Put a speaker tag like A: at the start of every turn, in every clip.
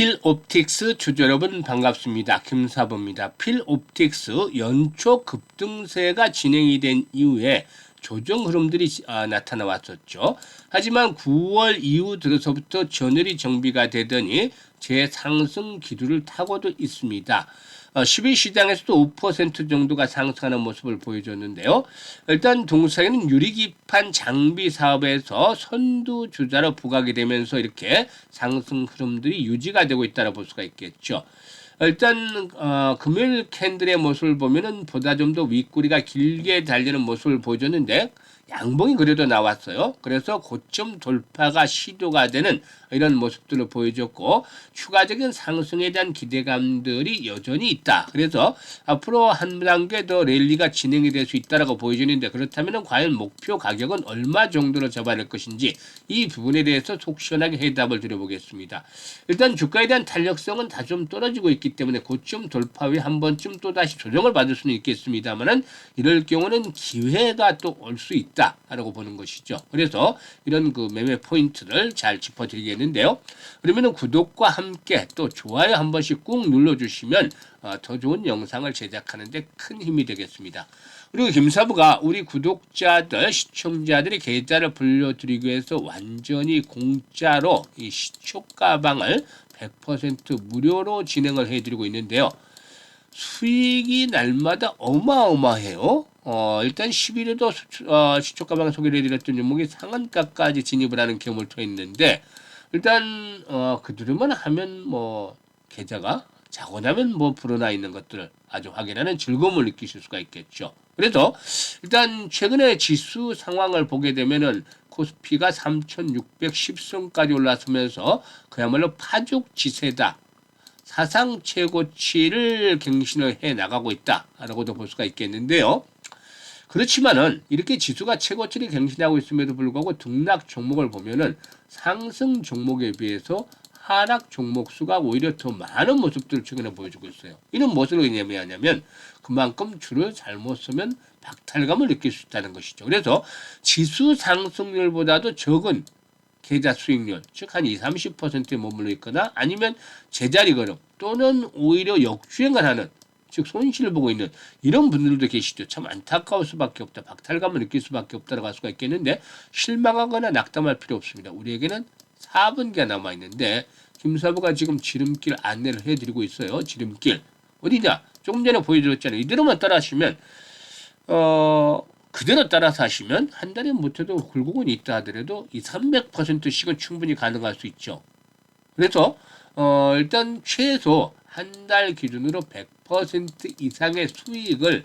A: 필옵틱스 주주 여러분 반갑습니다. 김사부입니다. 필옵틱스 연초 급등세가 진행이 된 이후에 조정 흐름들이 나타나 왔었죠. 하지만 9월 이후 들어서부터 전열이 정비가 되더니 재상승 기류를 타고도 있습니다. 10일 시장에서도 5% 정도가 상승하는 모습을 보여줬는데요. 일단 동사에는 유리기판 장비 사업에서 선두주자로 부각이 되면서 이렇게 상승 흐름들이 유지가 되고 있다고 볼 수가 있겠죠. 일단 금요일 캔들의 모습을 보면은 보다 좀 더 윗꼬리가 길게 달리는 모습을 보여줬는데 양봉이 그래도 나왔어요. 그래서 고점 돌파가 시도가 되는 이런 모습들을 보여줬고 추가적인 상승에 대한 기대감들이 여전히 있다. 그래서 앞으로 한 단계 더 랠리가 진행이 될 수 있다라고 보여지는데 그렇다면 과연 목표 가격은 얼마 정도로 잡아야 할 것인지 이 부분에 대해서 속 시원하게 해답을 드려보겠습니다. 일단 주가에 대한 탄력성은 다 좀 떨어지고 있기 때문에 고점 돌파 후에 한 번쯤 또 다시 조정을 받을 수는 있겠습니다만은 이럴 경우는 기회가 또 올 수 있다라고 보는 것이죠. 그래서 이런 그 매매 포인트를 잘 짚어드리겠는데요. 그러면은 구독과 함께 또 좋아요 한 번씩 꾹 눌러주시면 더 좋은 영상을 제작하는데 큰 힘이 되겠습니다. 그리고 김사부가 우리 구독자들, 시청자들이 계좌를 불려드리기 위해서 완전히 공짜로 이 시초 가방을 100% 무료로 진행을 해드리고 있는데요. 수익이 날마다 어마어마해요. 일단 11일에도 시초 가방 소개를 해드렸던 종목이 상한가까지 진입을 하는 경우를 토했는데 일단 그들만 하면 뭐 계좌가 자고 나면 뭐 불어나 있는 것들을 아주 확인하는 즐거움을 느끼실 수가 있겠죠. 그래서 일단 최근에 지수 상황을 보게 되면은 코스피가 3,610선까지 올라서면서 그야말로 파죽지세다. 사상 최고치를 갱신을 해 나가고 있다라고도 볼 수가 있겠는데요. 그렇지만은 이렇게 지수가 최고치를 갱신하고 있음에도 불구하고 등락 종목을 보면은 상승 종목에 비해서 하락 종목 수가 오히려 더 많은 모습들을 최근에 보여주고 있어요. 이런 무엇을 의미하냐면 그만큼 줄을 잘못 쓰면 박탈감을 느낄 수 있다는 것이죠. 그래서 지수 상승률보다도 적은 계좌 수익률, 즉 한 20-30%에 머물러 있거나 아니면 제자리 걸음 또는 오히려 역주행을 하는 즉 손실을 보고 있는 이런 분들도 계시죠. 참 안타까울 수밖에 없다. 박탈감을 느낄 수밖에 없다라고 할 수가 있겠는데 실망하거나 낙담할 필요 없습니다. 우리에게는 4분기가 남아있는데 김사부가 지금 지름길 안내를 해드리고 있어요. 지름길 어디냐? 조금 전에 보여드렸잖아요. 이대로만 따라하시면 그대로 따라서 하시면 한 달에 못해도 굴곡은 있다 하더라도 300%씩은 충분히 가능할 수 있죠. 그래서 일단 최소 한 달 기준으로 100% 이상의 수익을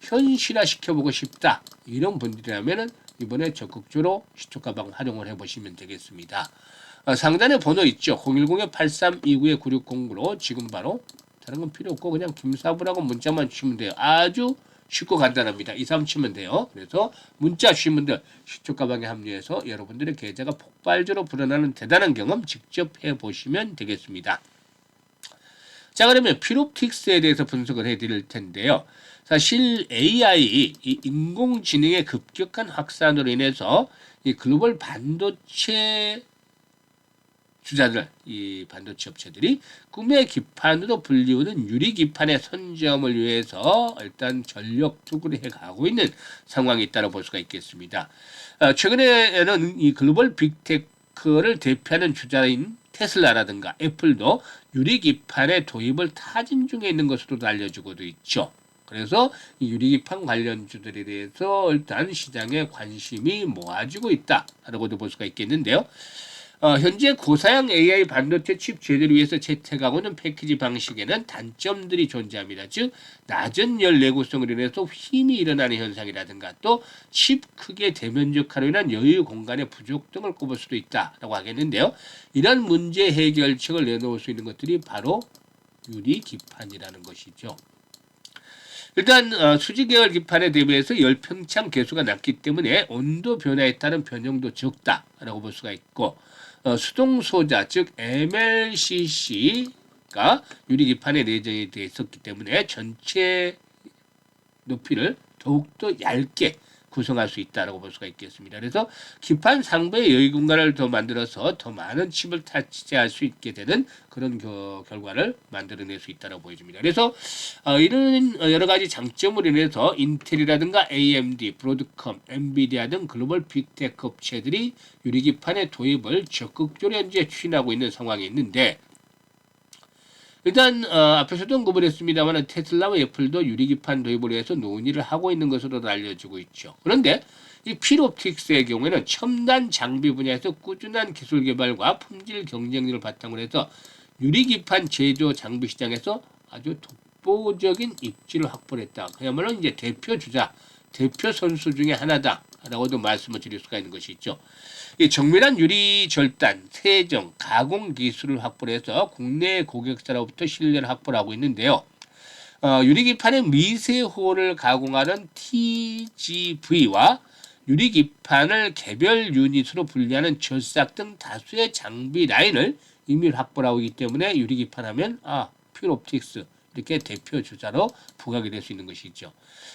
A: 현실화 시켜보고 싶다. 이런 분들이라면 이번에 적극적으로 시초가방 활용을 해보시면 되겠습니다. 상단에 번호 있죠. 010-8329-9609로 지금 바로 다른 건 필요 없고 그냥 김사부라고 문자만 주시면 돼요. 아주 쉽고 간단합니다. 2, 3 치면 돼요. 그래서 문자 주신 분들 시초가방에 합류해서 여러분들의 계좌가 폭발적으로 불어나는 대단한 경험 직접 해보시면 되겠습니다. 자, 그러면 필옵틱스에 대해서 분석을 해드릴 텐데요. 사실 AI, 이 인공지능의 급격한 확산으로 인해서 이 글로벌 반도체 주자들, 이 반도체 업체들이 꿈의 기판으로 불리우는 유리 기판의 선점을 위해서 일단 전력 투구를 해가고 있는 상황이 있다고 볼 수가 있겠습니다. 최근에는 이 글로벌 빅테크를 대표하는 주자인 테슬라라든가 애플도 유리 기판의 도입을 타진 중에 있는 것으로도 알려지고도 있죠. 그래서 이 유리기판 관련주들에 대해서 일단 시장에 관심이 모아지고 있다라고도 볼 수가 있겠는데요. 현재 고사양 AI 반도체 칩 제조를 위해서 채택하고 있는 패키지 방식에는 단점들이 존재합니다. 즉 낮은 열 내구성으로 인해서 힘이 일어나는 현상이라든가 또 칩 크기의 대면적화로 인한 여유 공간의 부족 등을 꼽을 수도 있다라고 하겠는데요. 이런 문제 해결책을 내놓을 수 있는 것들이 바로 유리 기판이라는 것이죠. 일단 수지 계열 기판에 대비해서 열 평창 개수가 낮기 때문에 온도 변화에 따른 변형도 적다라고 볼 수가 있고 수동 소자 즉 MLCC가 유리 기판에 내장이 되어 있었기 때문에 전체 높이를 더욱더 얇게 구성할 수 있다라고 볼 수가 있겠습니다. 그래서 기판 상부의 여유 공간을 더 만들어서 더 많은 칩을 탑재할 수 있게 되는 그런 결과를 만들어낼 수 있다고 보여집니다. 그래서 이런 여러 가지 장점으로 인해서 인텔이라든가 AMD, 브로드컴, 엔비디아 등 글로벌 빅테크 업체들이 유리기판의 도입을 적극적으로 현재 추진하고 있는 상황이 있는데, 일단 앞에서도 언급을 했습니다만 테슬라와 애플도 유리기판 도입을 위해서 논의를 하고 있는 것으로 알려지고 있죠. 그런데 이 필옵틱스의 경우에는 첨단 장비 분야에서 꾸준한 기술 개발과 품질 경쟁력을 바탕으로 해서 유리기판 제조 장비 시장에서 아주 독보적인 입지를 확보했다. 그야말로 이제 대표 주자, 대표 선수 중에 하나다라고도 말씀을 드릴 수가 있는 것이 있죠. 이 정밀한 유리 절단, 세정, 가공 기술을 확보해서 국내 고객사로부터 신뢰를 확보하고 있는데요. 유리기판의 미세호를 가공하는 TGV와 유리기판을 개별 유닛으로 분리하는 절삭 등 다수의 장비 라인을 이미 확보하고 있기 때문에 유리기판 하면 필옵틱스 이렇게 대표 주자로 부각이 될 수 있는 것이죠.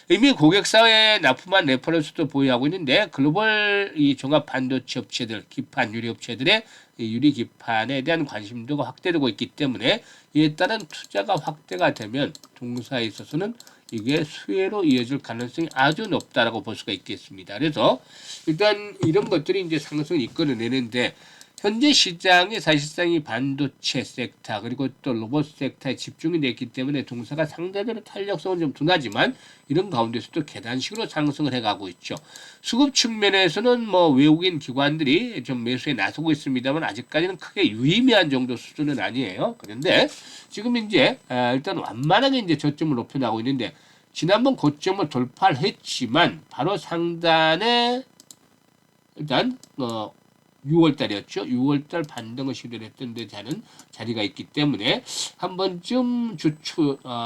A: 이미 고객사에 납품한 레퍼런스도 보유하고 있는데 글로벌 이 종합 반도체 업체들, 기판 유리 업체들의 유리 기판에 대한 관심도가 확대되고 있기 때문에 이에 따른 투자가 확대가 되면 동사에 있어서는 이게 수혜로 이어질 가능성이 아주 높다라고 볼 수가 있겠습니다. 그래서 일단 이런 것들이 이제 상승을 이끌어내는데, 현재 시장이 사실상 이 반도체 섹터 그리고 또 로봇 섹터에 집중이 됐기 때문에 동사가 상대적으로 탄력성은 좀 둔하지만 이런 가운데서도 계단식으로 상승을 해가고 있죠. 수급 측면에서는 뭐 외국인 기관들이 좀 매수에 나서고 있습니다만 아직까지는 크게 유의미한 정도 수준은 아니에요. 그런데 지금 이제 일단 완만하게 이제 저점을 높여나가고 있는데, 지난번 고점을 돌파를 했지만 바로 상단에 일단 6월달이었죠. 6월달 반등을 시도를 했던 데 자는 자리가 있기 때문에 한 번쯤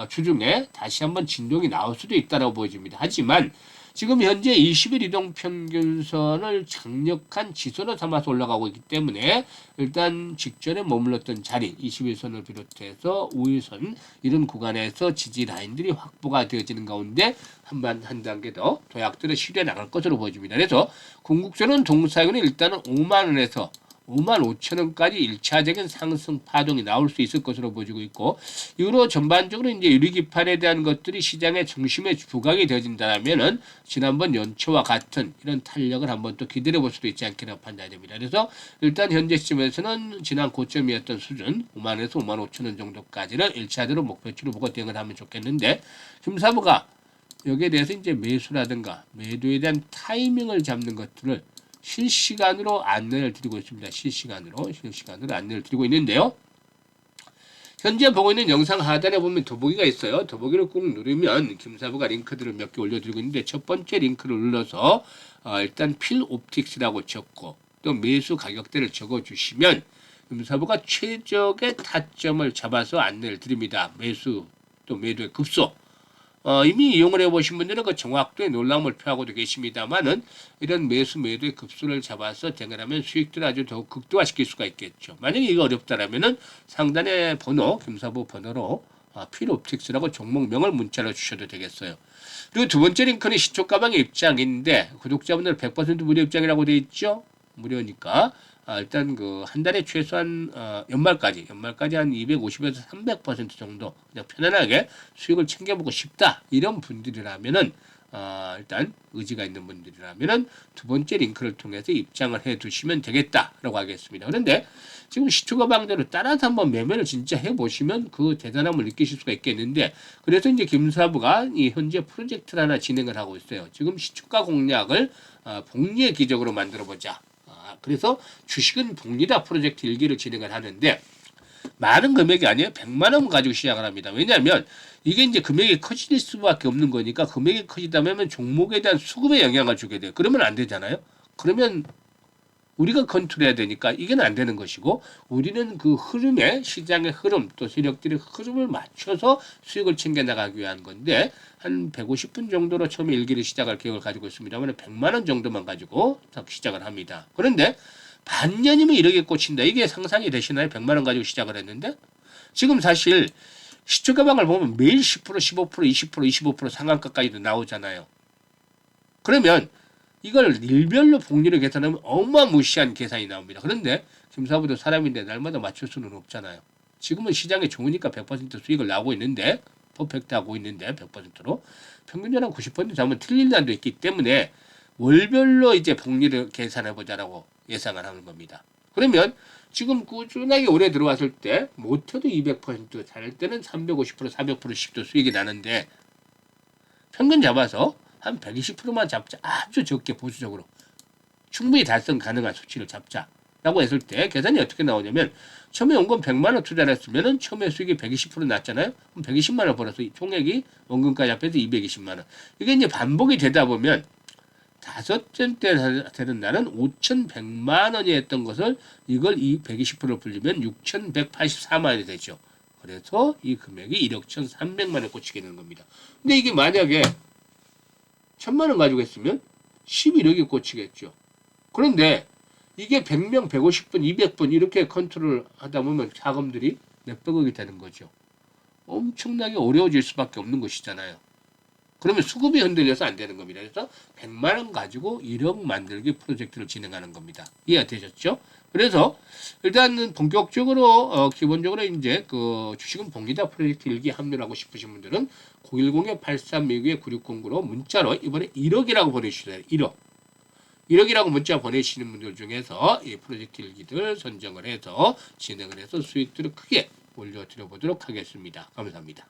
A: 주중에 다시 한번 진동이 나올 수도 있다고 보여집니다. 하지만 지금 현재 20일 이동 평균선을 강력한 지선을 삼아서 올라가고 있기 때문에 일단 직전에 머물렀던 자리 21선을 비롯해서 5일선 이런 구간에서 지지 라인들이 확보가 되어지는 가운데 한 단계 더 도약들을 실현해 나갈 것으로 보여집니다. 그래서 궁극적으로는 동사에는 일단은 5만 원에서 5만 5천 원까지 1차적인 상승 파동이 나올 수 있을 것으로 보여지고 있고, 이후로 전반적으로 이제 유리기판에 대한 것들이 시장의 중심에 부각이 되어진다면은 지난번 연초와 같은 이런 탄력을 한번 또 기다려 볼 수도 있지 않겠나 판단이 됩니다. 그래서 일단 현재 시점에서는 지난 고점이었던 수준 5만 원에서 5만 5천 원 정도까지는 1차적으로 목표치로 보고 대응을 하면 좋겠는데, 김사부가 여기에 대해서 이제 매수라든가 매도에 대한 타이밍을 잡는 것들을 실시간으로 안내를 드리고 있습니다. 실시간으로 안내를 드리고 있는데요. 현재 보고 있는 영상 하단에 보면 더보기가 있어요. 더보기를 꾹 누르면 김사부가 링크들을 몇 개 올려드리고 있는데, 첫 번째 링크를 눌러서 일단 필옵틱스라고 적고 또 매수 가격대를 적어주시면 김사부가 최적의 타점을 잡아서 안내를 드립니다. 매수 또 매도의 급소. 이미 이용을 해보신 분들은 그 정확도에 놀라움을 표하고도 계십니다만은 이런 매수 매도의 급수를 잡아서 대응하면 수익들을 아주 더욱 극대화시킬 수가 있겠죠. 만약에 이거 어렵다라면은 상단의 번호, 김사부 번호로 필옵틱스라고 종목명을 문자로 주셔도 되겠어요. 그리고 두 번째 링크는 시초 가방의 입장인데, 구독자분들 100% 무료 입장이라고 되어 있죠. 무료니까 일단 그 한 달에 최소한 연말까지 한 250에서 300% 정도 그냥 편안하게 수익을 챙겨보고 싶다 이런 분들이라면은 일단 의지가 있는 분들이라면은 두 번째 링크를 통해서 입장을 해 두시면 되겠다라고 하겠습니다. 그런데 지금 시초가 방대로 따라서 한번 매매를 진짜 해 보시면 그 대단함을 느끼실 수가 있겠는데, 그래서 이제 김사부가 이 현재 프로젝트를 하나 진행을 하고 있어요. 지금 시초가 공략을 복리의 기적으로 만들어 보자. 그래서 주식은 복리다 프로젝트 1기를 진행을 하는데, 많은 금액이 아니에요. 100만 원 가지고 시작을 합니다. 왜냐하면 이게 이제 금액이 커질 수밖에 없는 거니까, 금액이 커지다면 종목에 대한 수급에 영향을 주게 돼요. 그러면 안 되잖아요. 그러면 우리가 컨트롤해야 되니까 이게는 안 되는 것이고, 우리는 그 흐름에 시장의 흐름 또 세력들의 흐름을 맞춰서 수익을 챙겨 나가기 위한 건데, 한 150분 정도로 처음에 일기를 시작할 계획을 가지고 있습니다만 100만 원 정도만 가지고 시작을 합니다. 그런데 반년이면 이렇게 꽂힌다. 이게 상상이 되시나요? 100만 원 가지고 시작을 했는데, 지금 사실 시초가방을 보면 매일 10%, 15%, 20%, 25% 상한가까지도 나오잖아요. 그러면 이걸 일별로 복리를 계산하면 어마무시한 계산이 나옵니다. 그런데 김사부도 사람인데 날마다 맞출 수는 없잖아요. 지금은 시장이 좋으니까 100% 수익을 나고 있는데 퍼펙트 하고 있는데 100%로 평균적으로 한 90% 잡으면 틀릴 난도 있기 때문에 월별로 이제 복리를 계산해 보자라고 예상을 하는 겁니다. 그러면 지금 꾸준하게 올해 들어왔을 때 못해도 200%, 잘 때는 350%, 400%씩도 수익이 나는데 평균 잡아서 한 120%만 잡자. 아주 적게 보수적으로 충분히 달성 가능한 수치를 잡자라고 했을 때 계산이 어떻게 나오냐면 처음에 원금 100만 원 투자를 했으면은 처음에 수익이 120% 났잖아요. 그럼 120만 원 벌어서 총액이 원금까지 합해서 220만 원. 이게 이제 반복이 되다 보면 다섯째 때 되는 날은 5,100만 원이 했던 것을 이걸 이 120% 불리면 6,184만 원이 되죠. 그래서 이 금액이 1억 1,300만 원에 꽂히게 되는 겁니다. 근데 이게 만약에 1,000만 원 가지고 했으면 11억이 꽂히겠죠. 그런데 이게 100명, 150분, 200분 이렇게 컨트롤 하다 보면 자금들이 몇백억이 되는 거죠. 엄청나게 어려워질 수밖에 없는 것이잖아요. 그러면 수급이 흔들려서 안 되는 겁니다. 그래서 100만 원 가지고 1억 만들기 프로젝트를 진행하는 겁니다. 이해되셨죠? 그래서 일단 본격적으로 기본적으로 이제 그 주식은 복리다 프로젝트 일기 합류하고 싶으신 분들은 010-8329-9609로 문자로 이번에 1억이라고 보내주세요. 1억. 1억이라고 문자 보내시는 분들 중에서 이 프로젝트 일기들 선정을 해서 진행을 해서 수익들을 크게 올려드려 보도록 하겠습니다. 감사합니다.